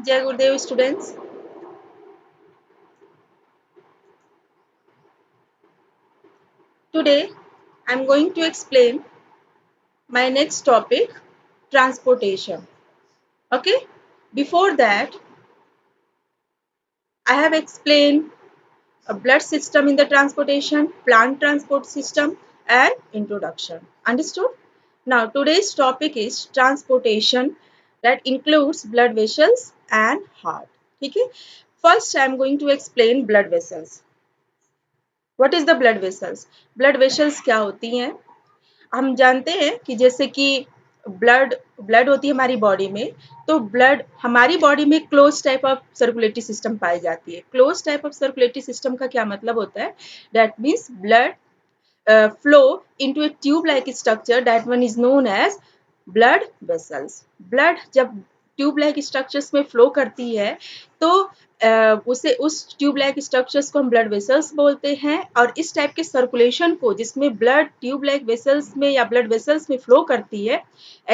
Jai Gurudev students. Today I am going to explain my next topic, transportation. Okay. Before that, I have explained a blood system in the transportation, plant transport system and introduction. Understood? Now today's topic is transportation that includes blood vessels and heart. Okay. First I am going to explain blood vessels. What is the blood vessels? Blood vessels क्या होती हैं? हम जानते हैं कि जैसे कि blood blood होती है हमारी बॉडी में, तो ब्लड हमारी बॉडी में close type of circulatory system पाई जाती है। Close type of circulatory system का क्या मतलब होता है? That means blood flow into a tube like structure, that one is known as blood vessels. Blood जब ट्यूब लाइक स्ट्रक्चर्स में फ्लो करती है तो उसे उस ट्यूब लाइक स्ट्रक्चर्स को हम ब्लड वेसल्स बोलते हैं, और इस टाइप के सर्कुलेशन को जिसमें ब्लड ट्यूब लाइक वेसल्स में या ब्लड वेसल्स में फ्लो करती है,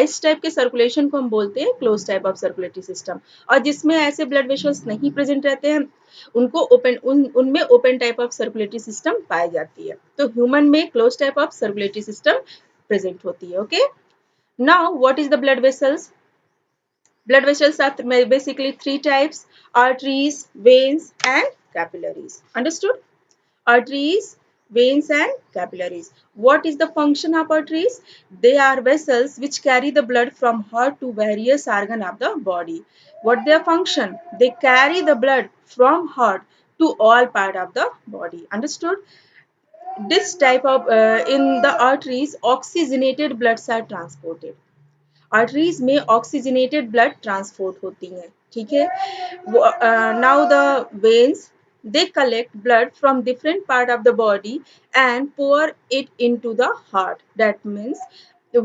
इस टाइप के सर्कुलेशन को हम बोलते हैं close type of circulatory system. और जिसमें ऐसे ब्लड वेसल्स नहीं प्रेजेंट रहते हैं उनको उनमें open type of circulatory system पाई जाती है। तो ह्यूमन में close type of circulatory system present होती है। Okay, now what is the blood vessels? Blood vessels are basically three types: arteries, veins, and capillaries. Understood? Arteries, veins, and capillaries. What is the function of arteries? They are vessels which carry the blood from heart to various organ of the body. What their function? They carry the blood from heart to all part of the body. Understood? This type of in the arteries, oxygenated bloods are transported. Arteries में oxygenated blood transport होती हैं। ठीक है, now the veins, they collect blood from different part of the body and pour it into the heart. That means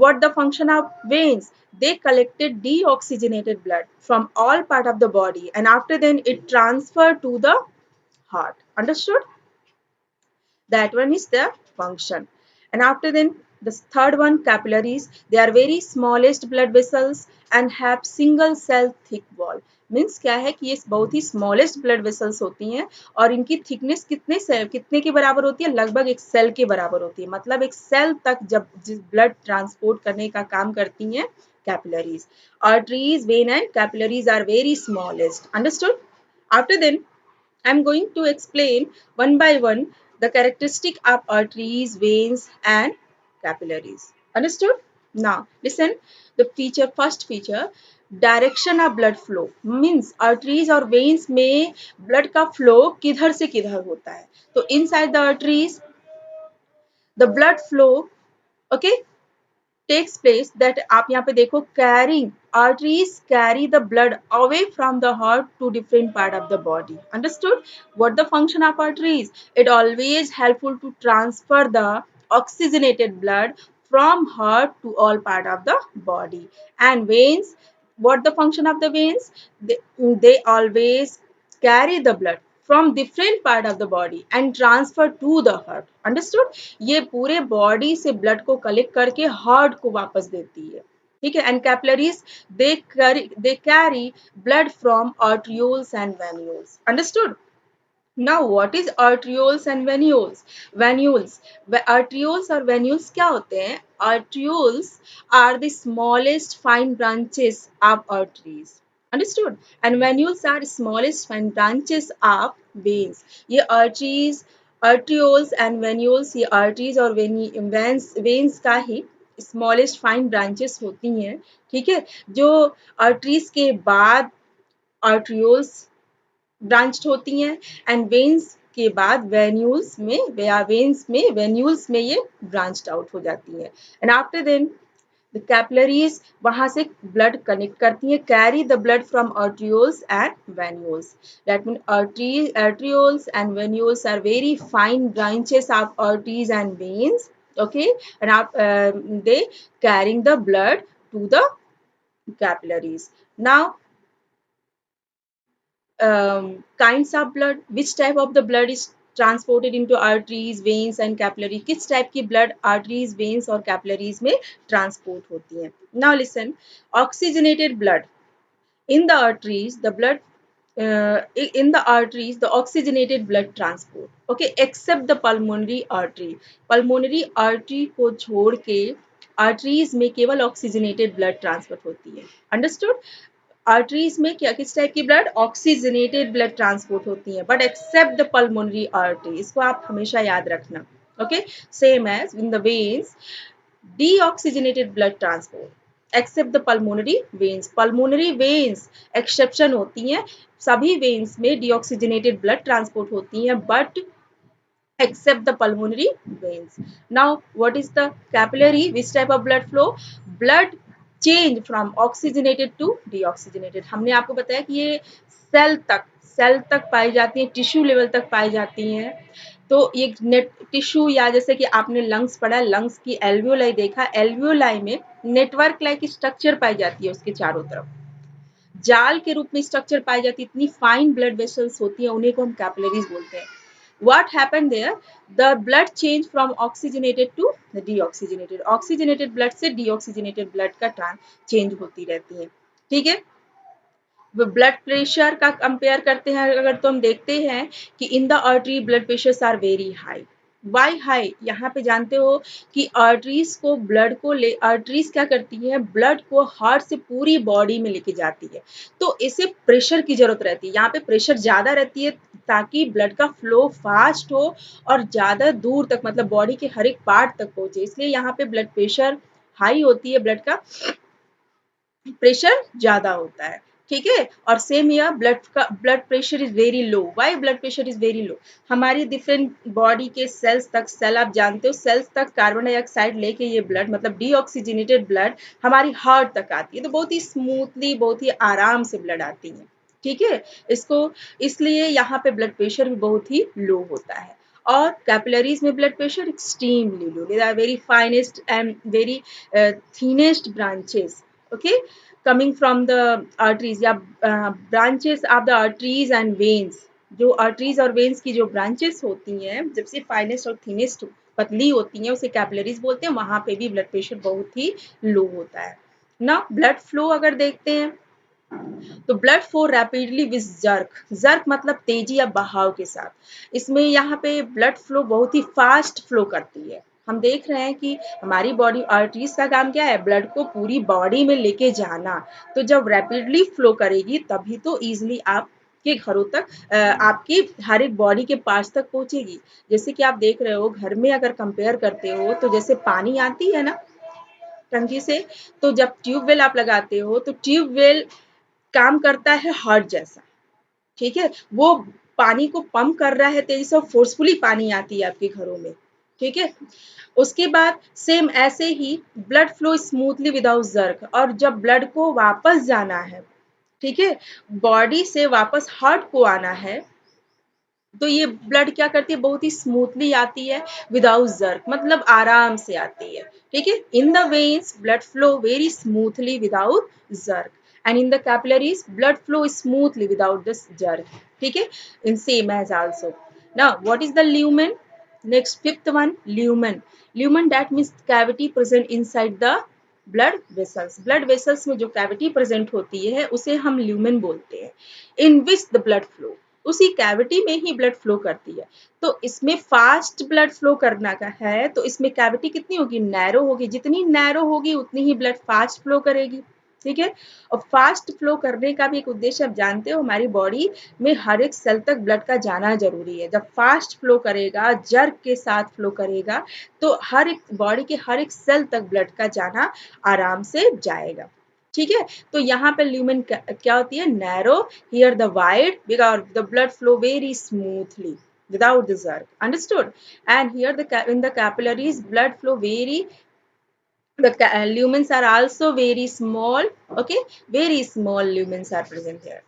what the function of veins? They collected deoxygenated blood from all part of the body and after then it transferred to the heart. Understood? That one is the function. And after then the third one, capillaries. They are very smallest blood vessels and have single cell thick wall. Means क्या है कि ये बहुत ही smallest blood vessels होती हैं और इनकी thickness कितने के बराबर होती है? लगभग एक सेल के बराबर होती है। मतलब एक सेल तक जब ब्लड ट्रांसपोर्ट करने का काम करती हैं capillaries. Arteries, vein and capillaries are very smallest. Understood? After then I am going to explain one by one the characteristic of arteries, veins and capillaries. Understood? Now listen, the first feature, direction of blood flow means arteries और veins में blood का flow किधर से किधर होता है। तो inside the arteries the blood flow, okay, takes place that आप यहाँ पे देखो, carrying arteries carry the blood away from the heart to different part of the body. Understood? What the function of arteries? It always helpful to transfer the oxygenated blood from heart to all part of the body. And veins, what the function of the veins? They always carry the blood from different part of the body and transfer to the heart. Understood? ये पूरे body से blood को collect करके heart को वापस देती है। ठीक है, and capillaries they carry blood from arterioles and venules. Understood? Now what is arterioles and venules? Venules, arterioles और venules क्या होते हैं? Arterioles are the smallest fine branches of arteries. Understood? And venules are smallest fine branches of veins. ये arteries, arterioles and venules, ये arteries और veins का ही smallest fine branches होती हैं। ठीक है, जो आर्टरीज के बाद आर्ट्रियोल्स ब्रांच्ड होती हैं एंड वेन्स के बाद वेन्यूल्स में या वेन्स में वेन्यूल्स में ये ब्रांच्ड आउट हो जाती हैं। And after then the capillaries वहां से ब्लड कनेक्ट करती हैं, carry the blood from arterioles and venules. That mean arterioles and venules are very fine branches of arteries and veins, okay, and they carrying the blood to the capillaries. Now kinds of blood, which type of the blood is transported into arteries, veins and capillary, किस type की blood arteries, veins और capillaries में transport होती है। Now listen, oxygenated blood In the arteries, the blood in the arteries, the oxygenated blood transport, okay, except the pulmonary artery. Pulmonary artery को छोड़ के arteries में केवल oxygenated blood transfer होती है. Understood? आर्टरीज में क्या किस टाइप की ब्लड ऑक्सीजनेटेड ब्लड ट्रांसपोर्ट होती है but except the pulmonary artery. इसको आप हमेशा याद रखना. Okay, same as in the veins deoxygenated blood transport except the pulmonary veins. Pulmonary veins exception होती हैं. सभी veins में deoxygenated blood transport होती हैं but except the pulmonary veins. Now, what is the capillary? Which type of blood flow? Blood change from oxygenated to deoxygenated. हमने आपको बताया कि ये सेल तक पाई जाती हैं, टिश्यू लेवल तक पाई जाती हैं. तो ये नेट टिश्यू या जैसे कि आपने लंग्स पढ़ा, लंग्स की एल्वियोलाई देखा, एल्वियोलाई में नेटवर्क लाइक स्ट्रक्चर पाई जाती है, उसके चारों तरफ जाल के रूप में स्ट्रक्चर पाई जाती है. इतनी फाइन ब्लड वेसल्स होती है, उन्हीं को हम कैपिलरीज बोलते हैं. What happened there? The blood change from oxygenated to deoxygenated. Oxygenated blood से deoxygenated blood का चेंज होती रहती है. ठीक है. ब्लड प्रेशर का कंपेयर करते हैं अगर तो हम देखते हैं कि in the artery blood pressures are very high. Why high? यहाँ पे जानते हो कि आर्टरीज को ब्लड को ले आर्टरीज क्या करती है, ब्लड को हार्ट से पूरी बॉडी में लेके जाती है. तो इसे प्रेशर की जरूरत रहती है. यहाँ पे प्रेशर ज्यादा रहती है ताकि ब्लड का फ्लो फास्ट हो और ज्यादा दूर तक मतलब बॉडी के हर एक पार्ट तक पहुंचे. इसलिए यहाँ पे ब्लड प्रेशर हाई होती है, ब्लड का प्रेशर ज्यादा होता है. ठीक है. और सेम या blood pressure is very low. Why blood pressure is very low? हमारी डिफरेंट बॉडी के सेल्स तक, सेल आप जानते हो, सेल्स तक कार्बन डाइऑक्साइड लेके ये ब्लड मतलब डीऑक्सीजनेटेड ब्लड हमारी हार्ट तक आती है. तो बहुत ही स्मूथली, बहुत ही आराम से ब्लड आती है. ठीक है. इसको इसलिए यहाँ पे ब्लड प्रेशर भी बहुत ही लो होता है. और कैपिलरीज में blood pressure extremely low. They are very finest and very thinnest branches, okay, coming from the arteries या branches of the arteries and veins. जो arteries और veins की जो branches होती हैं, जब से finest और thinnest पतली होती हैं, उसे कैपिलरीज बोलते हैं. वहां पे भी ब्लड प्रेशर बहुत ही लो होता है ना. ब्लड फ्लो अगर देखते हैं तो blood flow rapidly with jerk. Jerk मतलब तेजी या बहाव के साथ. इसमें यहाँ पे ब्लड फ्लो बहुत ही फास्ट फ्लो करती है. हम देख रहे हैं कि हमारी बॉडी आर्टरीज का काम क्या है, ब्लड को पूरी बॉडी में लेके जाना. तो जब रैपिडली फ्लो करेगी तभी तो इजीली आपके घरों तक आपकी हर एक बॉडी के पार्ट्स तक पहुंचेगी. जैसे कि आप देख रहे हो घर में अगर कंपेयर करते हो तो जैसे पानी आती है ना टंकी से, तो जब ट्यूबवेल आप लगाते हो तो ट्यूबवेल काम करता है हार्ट जैसा. ठीक है. वो पानी को पंप कर रहा है तेजी से और फोर्सफुली पानी आती है आपके घरों में. ठीक है. उसके बाद सेम ऐसे ही blood flow smoothly without jerk. और जब ब्लड को वापस जाना है, ठीक है, बॉडी से वापस हार्ट को आना है, तो ये ब्लड क्या करती है, बहुत ही स्मूथली आती है विदाउट जर्क, मतलब आराम से आती है. ठीक है. इन the veins blood flow very smoothly without jerk and in the capillaries blood flow smoothly without this jerk. ठीक है. In same as also. Now what is the lumen? Next fifth one, lumen. Lumen that means cavity present inside the blood vessels. blood vessels में जो cavity present होती है उसे हम lumen बोलते हैं. In which the blood flow, उसी cavity में ही ब्लड फ्लो करती है. तो इसमें फास्ट ब्लड फ्लो करना का है तो इसमें कैविटी कितनी होगी, नैरो होगी. जितनी नैरो होगी उतनी ही ब्लड फास्ट फ्लो करेगी. ठीक है. और फास्ट फ्लो करने का भी एक उद्देश्य आप जानते हो, हमारी बॉडी में हर एक सेल तक ब्लड का जाना जरूरी है. जब फास्ट फ्लो करेगा, जर्क के साथ फ्लो करेगा, तो हर एक बॉडी के हर एक सेल तक ब्लड का जाना आराम से जाएगा. ठीक है. तो यहाँ पे ल्यूमेन क्या होती है, narrow. Here the wide because the blood flow very smoothly without the jerk. Understood? And here in the capillaries blood flow very, the lumens are also very small. Okay, very small lumens are present here.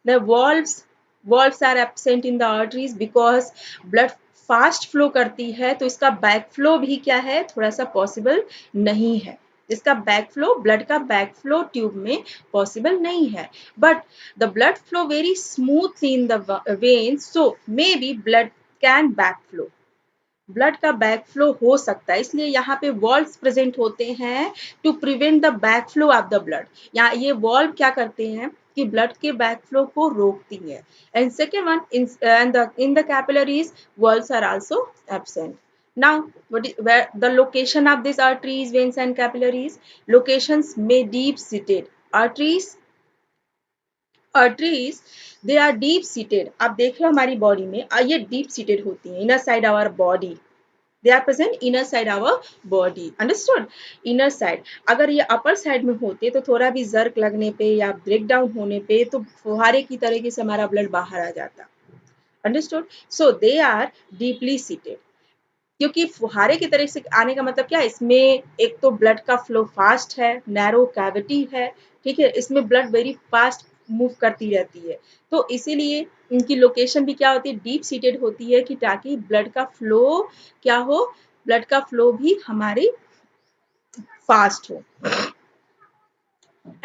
The valves are absent in the arteries because blood fast flow करती है तो इसका back flow भी क्या है, थोड़ा सा possible नहीं है. इसका बैक फ्लो, ब्लड का बैक फ्लो ट्यूब में पॉसिबल नहीं है. But the blood flow very smoothly in the veins, so may be blood can back flow. Blood का बैक फ्लो हो सकता है, इसलिए यहाँ पे वॉल्व्स प्रेजेंट होते हैं to prevent the back flow of the blood. यहाँ ये वॉल्व क्या करते हैं कि ब्लड के बैक फ्लो को रोकती है। And second one, in the capillaries valves are also absent. Now, where the location of these arteries, veins, and capillaries? Locations may deep seated. Arteries, they are deep seated. आप देख रहे हो हमारी body में ये डीप सीटेड होती है, inner side our body. They are present inner side our body, understood. Inner side, अगर ये अपर साइड में होते तो थोड़ा भी जर्क लगने पे या ब्रेक डाउन होने पे तो फुहारे की तरीके से हमारा ब्लड बाहर आ जाता, understood. So they are deeply seated, क्योंकि फुहारे की तरह से आने का मतलब क्या है, इसमें एक तो ब्लड का फ्लो फास्ट है, नैरो कैविटी है, ठीक है, इसमें ब्लड वेरी फास्ट मूव करती रहती है, तो इसीलिए इनकी लोकेशन भी क्या होती है, डीप सीटेड होती है, कि ताकि ब्लड का फ्लो क्या हो, ब्लड का फ्लो भी हमारी फास्ट हो।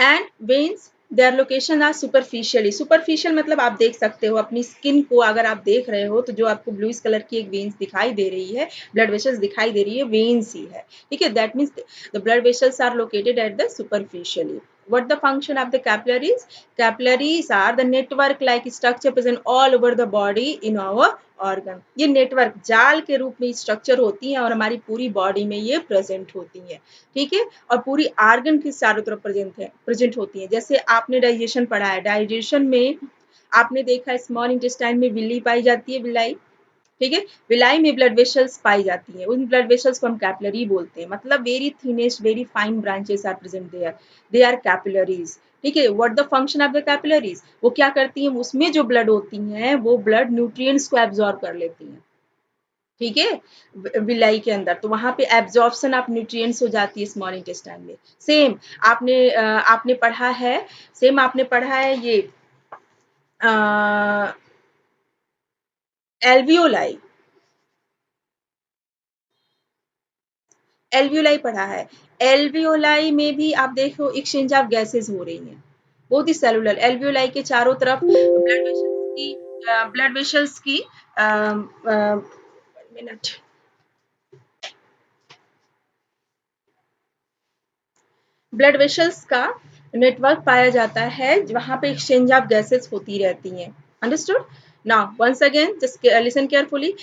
And veins, their location are superficially. Superficial मतलब आप देख सकते हो अपनी स्किन को, अगर आप देख रहे हो तो जो आपको ब्लूइश कलर की एक वेन्स दिखाई दे रही है, ब्लड वेसल्स दिखाई दे रही है, वेन्स ही है, ठीक है। That means the blood vessels are located at the superficially. What the function of the capillaries? Capillaries are the network like structure present all over the body in our organ. ये network जाल के रूप में structure होती है और हमारी पूरी बॉडी में ये प्रेजेंट होती है, ठीक है। और पूरी आर्गन की चारों तरफ प्रेजेंट होती है। जैसे आपने डाइजेशन पढ़ा है, डाइजेशन में आपने देखा है स्मॉल इंटेस्टाइन में विल्ली पाई जाती है, विलाई, ठीक है। विलाई में ब्लड वेसल्स पाई जाती है, उन ब्लड वेसल्स को हम कैपिलरी बोलते हैं, मतलब very thinnest very fine branches are present there, they are capillaries, ठीक है। What the function of the capillaries? वो क्या करती हैं, उसमें जो ब्लड होती हैं वो ब्लड न्यूट्रिएंट्स को एब्जॉर्ब कर लेती हैं, ठीक है, विलाई के अंदर, तो वहां पे एब्जॉर्प्शन ऑफ न्यूट्रिएंट्स हो जाती है स्मॉल इंटेस्टाइन में। सेम आपने पढ़ा है, सेम आपने पढ़ा है ये एल्वियोलाई, एल्वियोलाई पढ़ा है। एल्वियोलाई में भी आप देखो एक्सचेंज ऑफ गैसेस हो रही हैं, बहुत ही सेलुलर। एल्वियोलाई के चारों तरफ ब्लड वेसल्स की मिनट, ब्लड वेसल्स का नेटवर्क पाया जाता है वहां पे एक्सचेंज ऑफ गैसेस होती रहती हैं, understood. Now once again just listen carefully,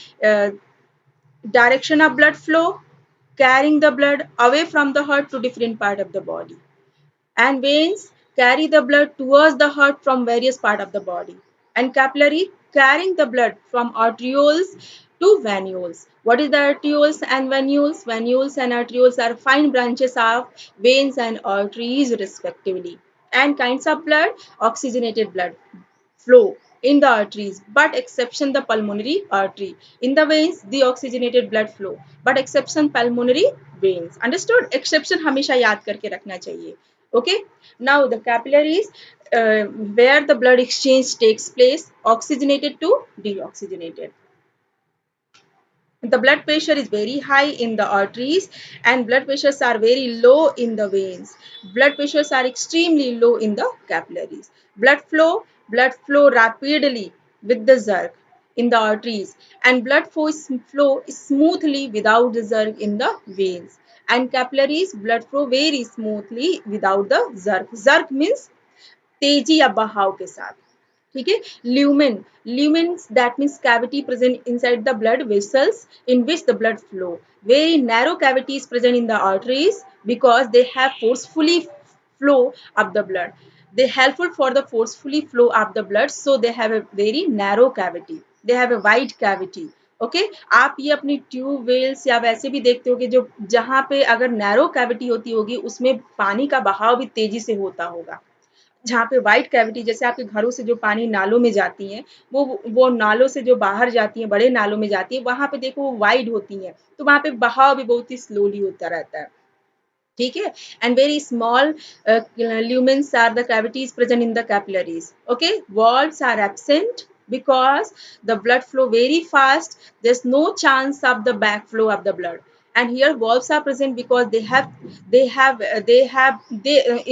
direction of blood flow, carrying the blood away from the heart to different part of the body, and veins carry the blood towards the heart from various part of the body, and capillary carrying the blood from arterioles to venules. What is the arterioles and venules? Venules and arterioles are fine branches of veins and arteries respectively. And kinds of blood, oxygenated blood flow in the arteries, but exception the pulmonary artery. In the veins, the oxygenated blood flow, but exception pulmonary veins. Understood? Exception हमेशा याद करके रखना चाहिए. Okay. Now the capillaries, where the blood exchange takes place, oxygenated to deoxygenated. The blood pressure is very high in the arteries and blood pressures are very low in the veins. Blood pressures are extremely low in the capillaries. Blood flow rapidly with the jerk in the arteries, and blood flow smoothly without the jerk in the veins. And capillaries, blood flow very smoothly without the jerk. Jerk means तेजी या बहाव के साथ, ठीक है। Lumen that means cavity present inside the blood vessels in which the blood flow, very narrow cavity is present in the arteries because they have forcefully flow of the blood, they helpful for the forcefully flow of the blood, so they have a very narrow cavity, they have a wide cavity, okay okay? आप ये अपनी tube wells या वैसे भी देखते हो कि जो जहां पे अगर नैरो कैविटी होती होगी उसमें पानी का बहाव भी तेजी से होता होगा, जहाँ पे वाइट कैविटी जैसे आपके घरों से जो पानी नालों में जाती हैं, वो नालों से जो बाहर जाती हैं, बड़े नालों में जाती है, वहां पे देखो वो वाइड होती हैं, तो वहां पे बहाव भी बहुत ही स्लोली होता रहता है, ठीक है। And very small lumens are the cavities present in the capillaries, okay। Valves are absent because the blood flow very fast, there's no chance of the backflow of the blood. And here valves are present because they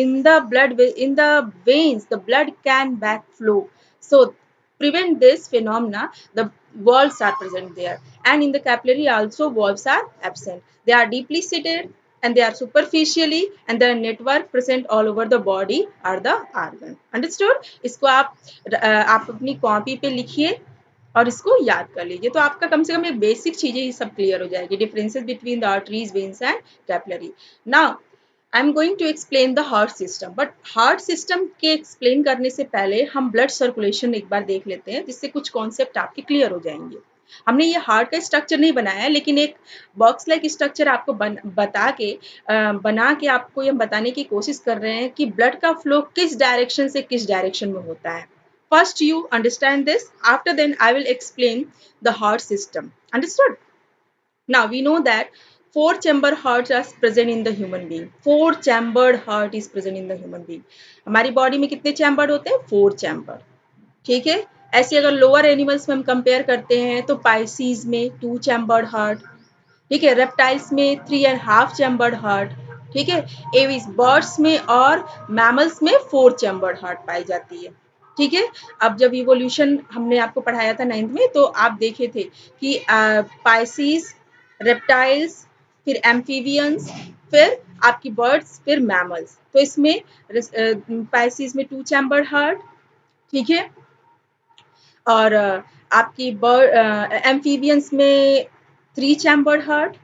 in the blood, in the veins the blood can backflow, so prevent this phenomena, the valves are present there, and in the capillary also valves are absent. They are deeply seated and they are superficially, and the network present all over the body are the organ. Understood? इसको आप अपनी copy पे लिखिए और इसको याद कर लीजिए, तो आपका कम से कम ये बेसिक चीजें ही सब क्लियर हो जाएगी. Differences between the arteries, veins and capillary. Now I am going to explain the heart system, but heart system के एक्सप्लेन करने से पहले हम ब्लड सर्कुलेशन एक बार देख लेते हैं, जिससे कुछ कॉन्सेप्ट आपके क्लियर हो जाएंगे. हमने ये हार्ट का स्ट्रक्चर नहीं बनाया है, लेकिन एक बॉक्स लाइक स्ट्रक्चर आपको बना के आपको ये बताने की कोशिश कर रहे हैं कि ब्लड का फ्लो किस डायरेक्शन से किस डायरेक्शन में होता है. First you understand this, after then I will explain the heart system. Understood? Now we know that four chamber hearts are present in the human being. Four chambered heart is present in the human being. हमारी body में कितने chambered होते हैं? Four chamber. ठीक है. ऐसे अगर lower animals में हम कंपेयर करते हैं तो पाइसीज में टू चैम्बर्ड हार्ट. ठीक है. रेप्टाइल्स में 3.5 चैम्बर्ड हार्ट. ठीक है. एविस बर्ड्स में और मैमल्स में 4 चैम्बर्ड हार्ट पाई जाती है. ठीक है. अब जब इवोल्यूशन हमने आपको पढ़ाया था 9th में, तो आप देखे थे कि पाइसीज, रेप्टाइल्स, फिर एम्फीबियंस, फिर आपकी बर्ड्स, फिर मैमल्स. तो इसमें पाइसीज में 2 चैम्बर्ड हार्ट. ठीक है. और आपकी एम्फीबियंस में 3 चैम्बर्ड हार्ट.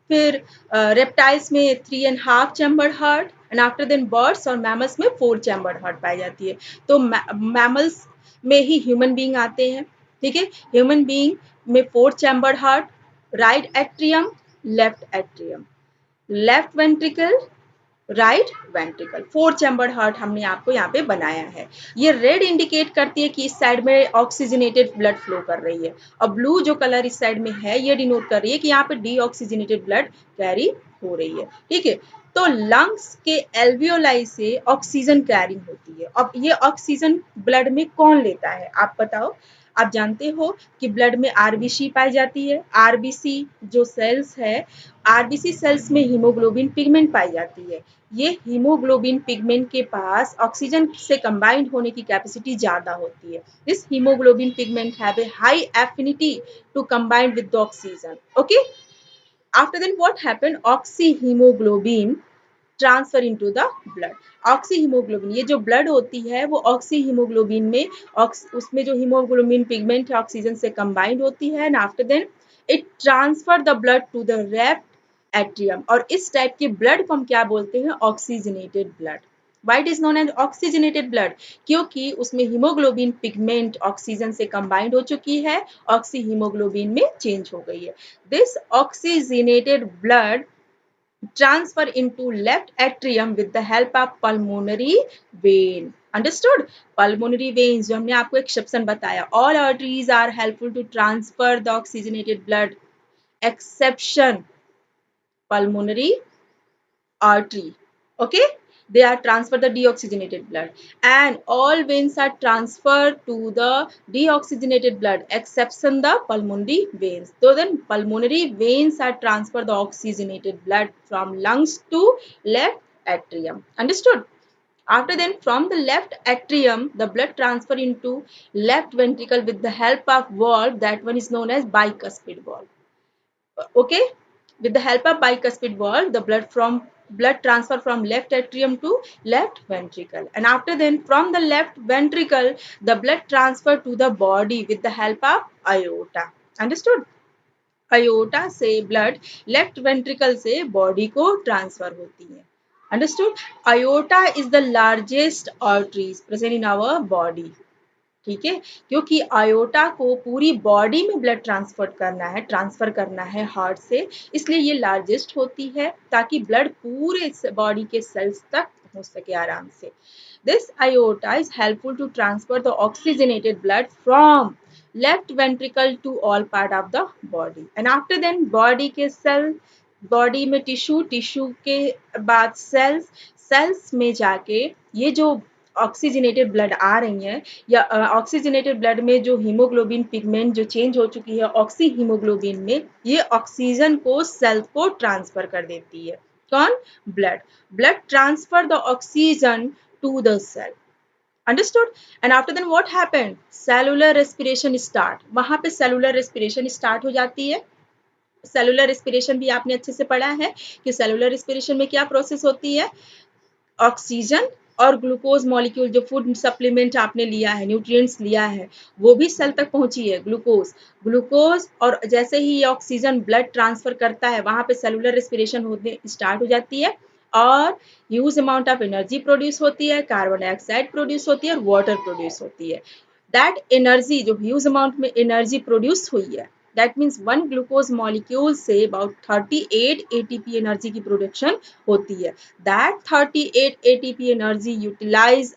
फिर रेप्टाइल्स में 3.5 chambered heart, and after then birds और मैमल्स में 4 चैम्बर्ड हार्ट पाई जाती है. तो मैमल्स में ही ह्यूमन बीइंग आते हैं. ठीक है. ह्यूमन बीइंग में 4 chambered heart, right atrium, left atrium, left ventricle, right ventricle. 4 chambered heart हमने आपको यहाँ पे बनाया है. ये रेड इंडिकेट करती है कि इस साइड में ऑक्सीजनेटेड ब्लड फ्लो कर रही है, और ब्लू जो कलर इस साइड में है ये डिनोट कर रही है कि यहाँ पे डीऑक्सीजनेटेड ब्लड कैरी हो रही है. ठीक है. तो लंग्स के एल्वियोलाई से ऑक्सीजन कैरिंग होती है. अब ये ऑक्सीजन ब्लड में कौन लेता है, आप बताओ. आप जानते हो कि ब्लड में आरबीसी पाई जाती है. आरबीसी जो सेल्स है, आरबीसी सेल्स में हीमोग्लोबिन पिगमेंट पाई जाती है. ये हीमोग्लोबिन पिगमेंट के पास ऑक्सीजन से कंबाइंड होने की कैपेसिटी ज्यादा होती है. This haemoglobin pigment have a high affinity to combine with the oxygen. Okay. After then what happened, oxyhaemoglobin transfer into the blood. Oxyhaemoglobin, ये जो ब्लड होती है वो ऑक्सीहीमोग्लोबिन में उसमें जो हीमोग्लोबिन पिगमेंट है ऑक्सीजन से कंबाइंड होती है, and after then it transfer the blood to the left atrium. और इस टाइप के ब्लड को हम क्या बोलते हैं? Oxygenated blood. Why it is known as oxygenated blood? क्योंकि उसमें हीमोग्लोबिन पिगमेंट ऑक्सीजन से कंबाइंड हो चुकी है, ऑक्सीहीमोग्लोबिन में चेंज हो गई है. This oxygenated blood transfer into left atrium with the help of pulmonary vein. Understood? Pulmonary veins जो हमने आपको एक्सेप्शन बताया. All arteries are helpful to transfer the oxygenated blood exception pulmonary artery. Okay. They are transfer the deoxygenated blood, and all veins are transferred to the deoxygenated blood exception the pulmonary veins. So then pulmonary veins are transfer the oxygenated blood from lungs to left atrium. Understood? After then from the left atrium the blood transfer into left ventricle with the help of valve. That one is known as bicuspid valve. Okay. With the help of bicuspid valve, the blood transfer from left atrium to left ventricle, and after then from the left ventricle the blood transfer to the body with the help of aorta. Understood? aorta से blood left ventricle से body को transfer होती है. Understood? Aorta is the largest arteries present in our body. ठीक है. क्योंकि iota को पूरी बॉडी में ब्लड ट्रांसफर करना है हार्ट से, इसलिए ये लार्जेस्ट होती है ताकि ब्लड पूरे बॉडी के सेल्स तक पहुंच सके आराम से. This aorta is helpful to transfer the oxygenated blood from left ventricle to all part of the body, and after then body के सेल, बॉडी में टिश्यू के बाद सेल्स में जाके ये जो ऑक्सीजनेटेड ब्लड आ रही है, या ऑक्सीजनेटेड ब्लड में जो हीमोग्लोबिन पिगमेंट जो चेंज हो चुकी है ऑक्सी हीमोग्लोबिन में, ये ऑक्सीजन को सेल को ट्रांसफर कर देती है. कौन? Blood transfer the oxygen to the cell. Understood. And after then what happened, cellular respiration start. वहां पे सेलुलर रेस्पिरेशन स्टार्ट हो जाती है. सेलुलर रेस्पिरेशन भी आपने अच्छे से पढ़ा है कि सेलुलर रेस्पिरेशन में क्या प्रोसेस होती है. ऑक्सीजन और ग्लूकोज मॉलिक्यूल, जो फूड सप्लीमेंट आपने लिया है, न्यूट्रिएंट्स लिया है, वो भी सेल तक पहुंची है. ग्लूकोज ग्लूकोज और जैसे ही ये ऑक्सीजन ब्लड ट्रांसफर करता है, वहां पे सेलुलर रेस्पिरेशन होने स्टार्ट हो जाती है और huge amount of energy produce होती है, कार्बन डाइऑक्साइड प्रोड्यूस होती है और वाटर प्रोड्यूस होती है. दैट एनर्जी, जो ह्यूज अमाउंट में एनर्जी प्रोड्यूस हुई है, that means one glucose molecule से about 38 ATP एनर्जी की प्रोडक्शन होती है. That 38 ATP energy utilise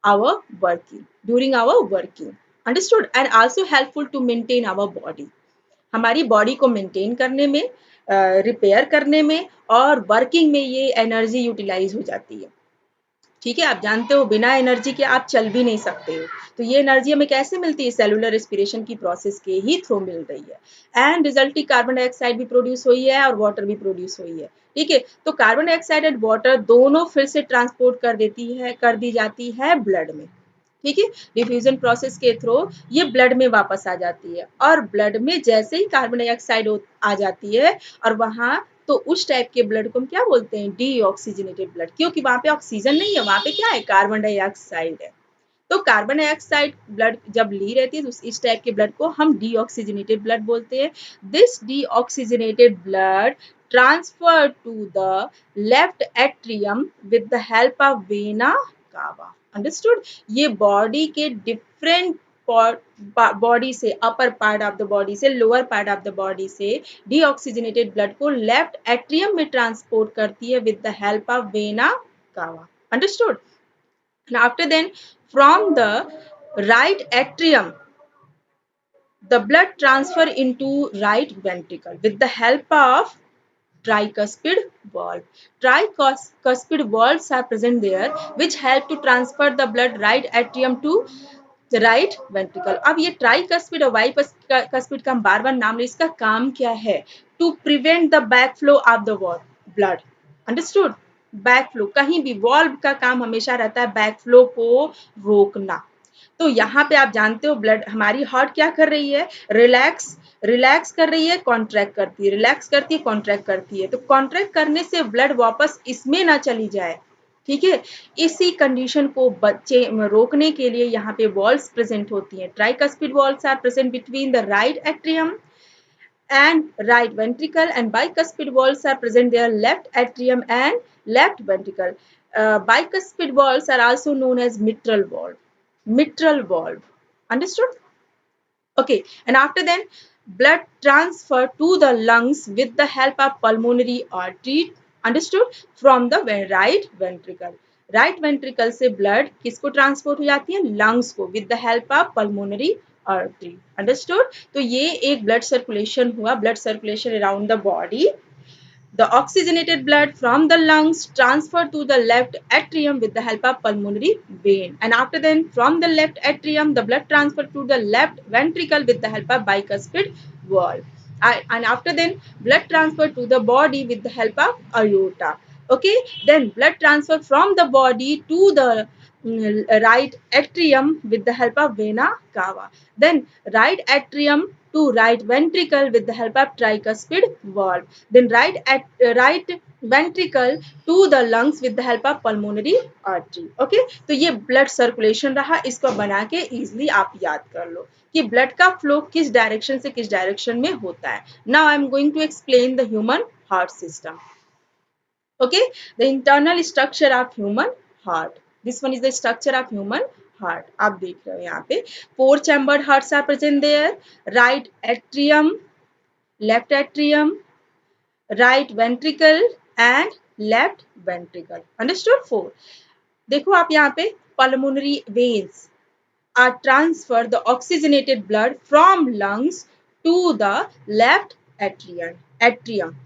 our working, during our working. Understood? And also helpful to maintain our body. हमारी body को maintain करने में, रिपेयर करने में और वर्किंग में ये एनर्जी यूटिलाइज हो जाती है. ठीक है, आप जानते हो बिना एनर्जी के आप चल भी नहीं सकते हो. तो ये एनर्जी हमें कैसे मिलती है, सेलुलर रेस्पिरेशन की प्रोसेस के ही थ्रू मिल रही है. एंड रिजल्टिंग कार्बन डाइऑक्साइड भी प्रोड्यूस हुई है और वाटर भी प्रोड्यूस हुई है. ठीक है, तो कार्बन डाइऑक्साइड एंड वाटर दोनों फिर से ट्रांसपोर्ट कर दी जाती है ब्लड में. ठीक है, डिफ्यूजन प्रोसेस के थ्रू ये ब्लड में वापस आ जाती है और ब्लड में जैसे ही कार्बन डाइऑक्साइड आ जाती है और वहां, तो उस टाइप के ब्लड को हम क्या बोलते हैं, डीऑक्सीजनेटेड ब्लड, क्योंकि वहां पे ऑक्सीजन नहीं है, वहां पे क्या है, कार्बन डाइऑक्साइड है. तो कार्बन डाइऑक्साइड ब्लड जब ली रहती है तो इस टाइप के ब्लड को हम डीऑक्सीजनेटेड ब्लड बोलते हैं. This deoxygenated blood transfer to the left atrium with the help of vena cava. Understood. ये बॉडी के डिफरेंट बॉडी से, upper part of the body से lower part of the body से deoxygenated blood को left atrium में transport करती है with the help of vena cava. Understood. After then, from the right atrium, the blood transfer into right ventricle with the help of tricuspid valve. Tricuspid valves are present there, which help to transfer the blood right atrium to the right ventricle. अब ये tricuspid और bicuspid का हम बार बार नाम ले, इसका काम क्या है, to prevent the back flow of the blood. Understood. Back flow, कहीं भी वॉल्व का काम हमेशा रहता है बैक फ्लो को रोकना. तो यहाँ पे आप जानते हो ब्लड, हमारी हार्ट क्या कर रही है, रिलैक्स कर रही है, कॉन्ट्रैक्ट करती है, रिलैक्स करती है, कॉन्ट्रैक्ट करती है. तो कॉन्ट्रैक्ट करने से ब्लड वापस इसमें ना चली जाए. ठीक है, इसी कंडीशन को बच्चे रोकने के लिए यहाँ पे वॉल्व्स प्रेजेंट होती हैं. Tricuspid valves are present between the right atrium and right ventricle, and bicuspid valves are present there, left atrium and left ventricle. Bicuspid valves are also known as mitral valve. Mitral valve. Understood? Okay, and after then, blood transfer to the lungs with the help of pulmonary artery. Understood? From the right ventricle. Right ventricle से blood किसको transport हो जाती है, lungs को, with the help of pulmonary artery. Understood. तो ये एक blood circulation हुआ, blood circulation around the body. The oxygenated blood from the lungs transferred to the left atrium with the help of pulmonary vein. And after then, from the left atrium, the blood transferred to the left ventricle with the help of bicuspid valve. And after then, blood transferred to the body with the help of aorta. Okay, then blood transfer from the body to the right atrium with the help of vena cava. Then right atrium to right ventricle with the help of tricuspid valve. Then right ventricle to the lungs with the help of pulmonary artery. Okay, तो ये blood circulation रहा, इसको बना के easily आप याद कर लो कि blood का flow किस direction से किस direction में होता है. Now I am going to explain the human heart system. Okay, the internal structure of human heart. This one is the structure of human heart. आप देख रहे हो यहाँ पे 4 chambered hearts are present there. Right atrium, left atrium, right ventricle and left ventricle. Understood? 4. देखो आप यहाँ पे pulmonary veins are transfer the oxygenated blood from lungs to the left atrium.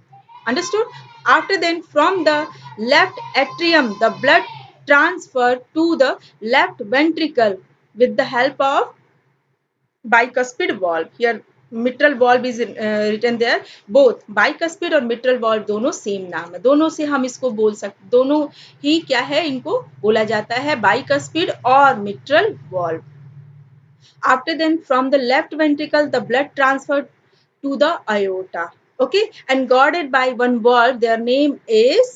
Understood? After then, from the left atrium, the blood transfer to the left ventricle with the help of bicuspid valve. Here mitral valve is written there, both bicuspid और mitral valve दोनों same नाम है, दोनों से हम इसको बोल सकते, दोनों ही क्या है, इनको बोला जाता है बाइकस्पिड और mitral valve. After then, from the left ventricle, the blood transferred to the aorta. Okay, and guarded by one valve. Their name is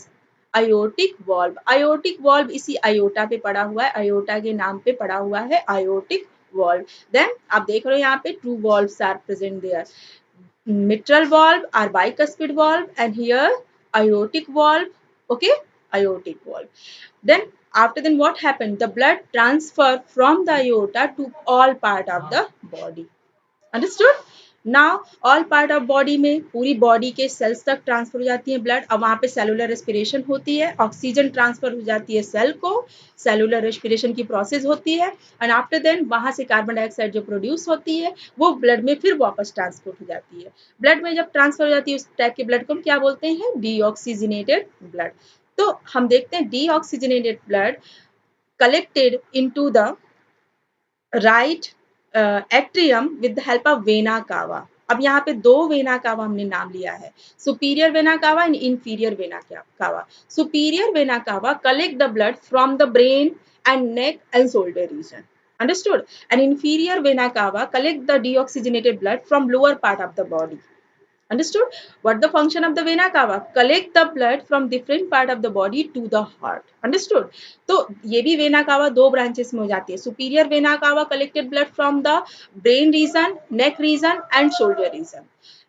aortic valve. Aortic valve इसी aorta पे पड़ा हुआ है, aorta के नाम पे पड़ा हुआ है aortic valve. Then आप देख रहे हो यहाँ पे two valves are present there. Mitral valve or bicuspid valve, and here aortic valve. Okay, aortic valve. Then after then what happened? The blood transfer from the aorta to all part of the body. Understood? Now all part of body में पूरी body के sales तक transfer हो जाती है blood. अब वहां पे सेलुलर रेस्पिरेशन होती है, ऑक्सीजन ट्रांसफर हो जाती है सेल को, सेलुलर रेस्पिरेशन की प्रोसेस होती है, एंड आफ्टर देन वहां से कार्बन डाइऑक्साइड जो प्रोड्यूस होती है वो ब्लड में फिर वापस ट्रांसपोर्ट हो जाती है. ब्लड में जब ट्रांसफर हो जाती है उस टाइप के ब्लड को हम क्या बोलते हैं? Deoxygenated blood. तो हम देखते हैं deoxygenated blood collected into the right atrium with the help of vena cava. अब यहाँ पे दो वेना कावा हमने नाम लिया है, सुपीरियर वेना कावा and inferior vena cava. Superior vena कावा collect the blood from the brain and neck and shoulder region. Understood? And inferior vena cava collect the deoxygenated blood from lower part of the body. Understood? What the function of the vena cava? Collect the blood from different part of the body to the heart. Understood? तो ये भी vena cava दो branches में हो जाती है. Superior vena cava collected blood from the brain region, neck region and shoulder region,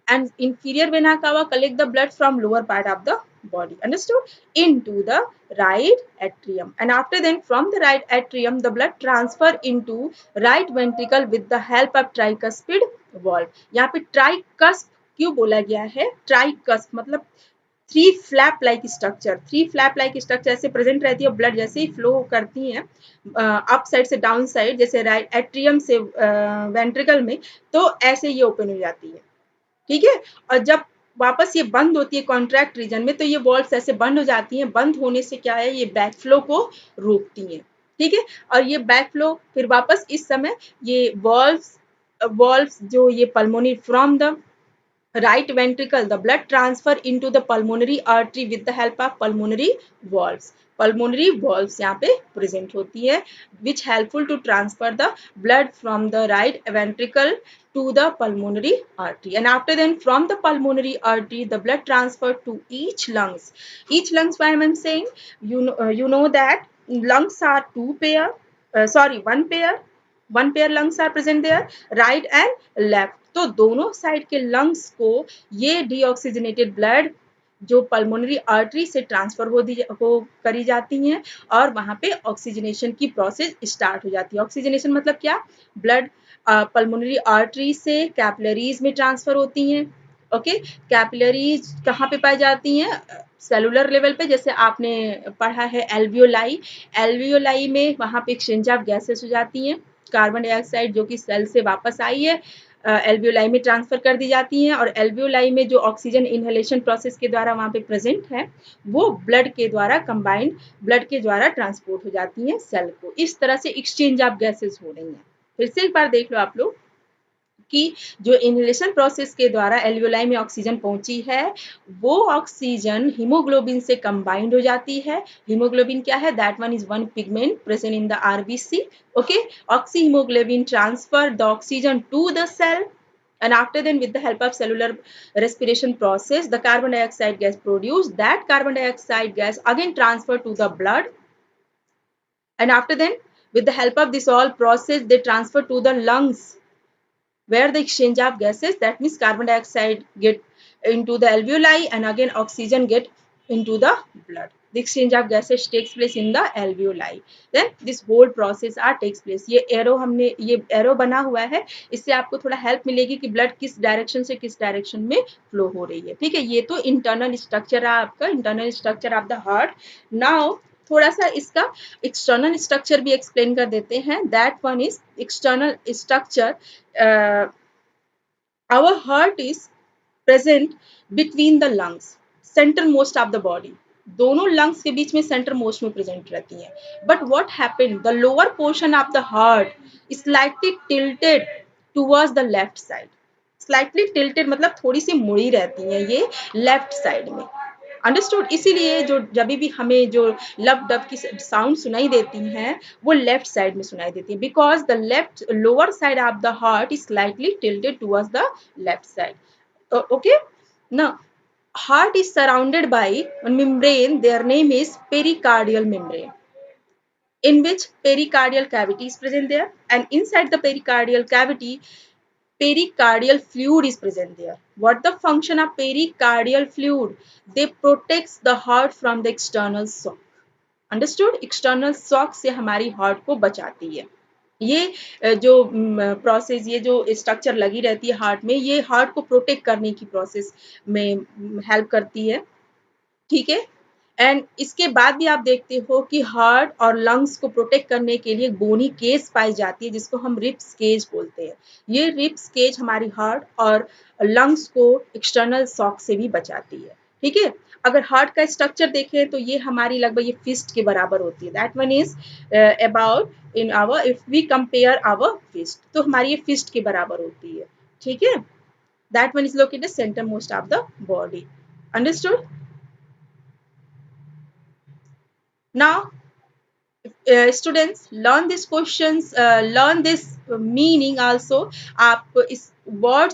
and inferior vena cava collect the blood from lower part of the body. Understood? Into the right atrium, and after then from the right atrium the blood transfer into right ventricle with the help of tricuspid valve. यहाँ पे tricuspid क्यों बोला गया है? ट्राइकस्प मतलब three flap like structure. Three flap like structure ऐसे present रहती है, ब्लड जैसे ही फ्लो करती है अप साइड से डाउन साइड, जैसे राइट एट्रियम से वेंट्रिकल में, तो ऐसे ये ओपन हो जाती है. ठीक है, और जब वापस ये बंद होती है कॉन्ट्रैक्ट रीजन में, तो ये वॉल्व्स ऐसे बंद हो जाती हैं. बंद होने से क्या है, ये बैक फ्लो को रोकती हैं. ठीक है, और ये बैक फ्लो फिर वापस इस समय ये वॉल्व्स जो ये pulmonary from the right ventricle, the blood transfer into the pulmonary artery with the help of pulmonary valves. Pulmonary valves यहाँ पे present होती है, which helpful to transfer the blood from the right ventricle to the pulmonary artery, and after then from the pulmonary artery the blood transferred to each lungs. Each lungs, why am I saying? You know that lungs are one pair lungs are present there, right and left. तो दोनों side के lungs को ये deoxygenated blood जो pulmonary artery से transfer हो करी जाती हैं, और वहां पे ऑक्सीजनेशन की प्रोसेस स्टार्ट हो जाती है. ऑक्सीजनेशन मतलब क्या? ब्लड पल्मोनरी आर्टरी से कैपिलरीज में ट्रांसफर होती हैं. ओके, कैपिलरीज कहाँ पे पाई जाती हैं? सेलुलर लेवल पे, जैसे आपने पढ़ा है एल्वियोलाई. एल्वियोलाई में वहां पे एक्सचेंज ऑफ गैसेस हो जाती हैं. कार्बन डाइऑक्साइड जो कि सेल से वापस आई है एल्वियोलाई में ट्रांसफर कर दी जाती हैं, और एल्वियोलाई में जो ऑक्सीजन इनहेलेशन प्रोसेस के द्वारा वहां पे प्रेजेंट है वो ब्लड के द्वारा कंबाइंड ब्लड के द्वारा ट्रांसपोर्ट हो जाती हैं सेल को. इस तरह से एक्सचेंज ऑफ गैसेस हो रही हैं. फिर से एक बार देख लो आप लोग कि जो इनहेलेशन प्रोसेस के द्वारा एल्वियोलाई में ऑक्सीजन पहुंची है वो ऑक्सीजन हीमोग्लोबिन से कंबाइंड हो जाती है. हीमोग्लोबिन क्या है? That one is one pigment present in the RBC. Okay, oxyhaemoglobin transfer the oxygen to the cell, and after then with the help of cellular respiration process the carbon dioxide gas produced. That carbon dioxide gas again transferred to the blood, and after then with the help of this all process they transfer to the lungs where the exchange of gases, that means carbon dioxide get into the alveoli and again oxygen get into the blood. The exchange of gases takes place in the alveoli. Then this whole process takes place. ये arrow बना हुआ है, इससे आपको थोड़ा help मिलेगी कि blood किस डायरेक्शन से किस डायरेक्शन में फ्लो हो रही है. ठीक है, ये तो इंटरनल स्ट्रक्चर है आपका, internal structure of the heart. Now थोड़ा सा इसका एक्सटर्नल स्ट्रक्चर भी एक्सप्लेन कर देते हैं. That one is external structure. Our heart is present between the lungs, center most of the body. दोनों lungs के बीच में center most में present रहती हैं. But what happened? The lower portion of the heart is slightly tilted towards the left side. Slightly tilted मतलब थोड़ी सी मुड़ी रहती हैं ये लेफ्ट साइड में। अंडरस्टूड? इसीलिए जो जब भी हमें जो लब डब की साउंड सुनाई देती हैं वो लेफ्ट साइड में सुनाई देती है, because the left lower side of the heart is slightly tilted towards the left side. Okay, now heart is surrounded by a membrane, their name is pericardial membrane, in which pericardial cavity is present there, and inside the pericardial cavity pericardial fluid is present there. What the function of pericardial fluid? They protects the heart from the external shock. Understood? External shock से हमारी heart को बचाती है। ये जो process, ये जो structure लगी रहती है हार्ट में, ये हार्ट को प्रोटेक्ट करने की प्रोसेस में हेल्प करती है। ठीक है, एंड इसके बाद भी आप देखते हो कि हार्ट और लंग्स को प्रोटेक्ट करने के लिए बोनी केज पाई जाती है, जिसको हम रिब्स केज बोलते हैं। ये रिब्स केज हमारी हार्ट और लंग्स को एक्सटर्नल शॉक से भी बचाती है। ठीक है, अगर हार्ट का स्ट्रक्चर देखें तो ये हमारी लगभग ये फिस्ट के बराबर होती है। That one is about in our, if we compare our fist, तो हमारी ये फिस्ट के बराबर होती है। ठीक है, that one is located centre most of the body. Understood? Now, students learn these questions, learn this meaning also. आप इस words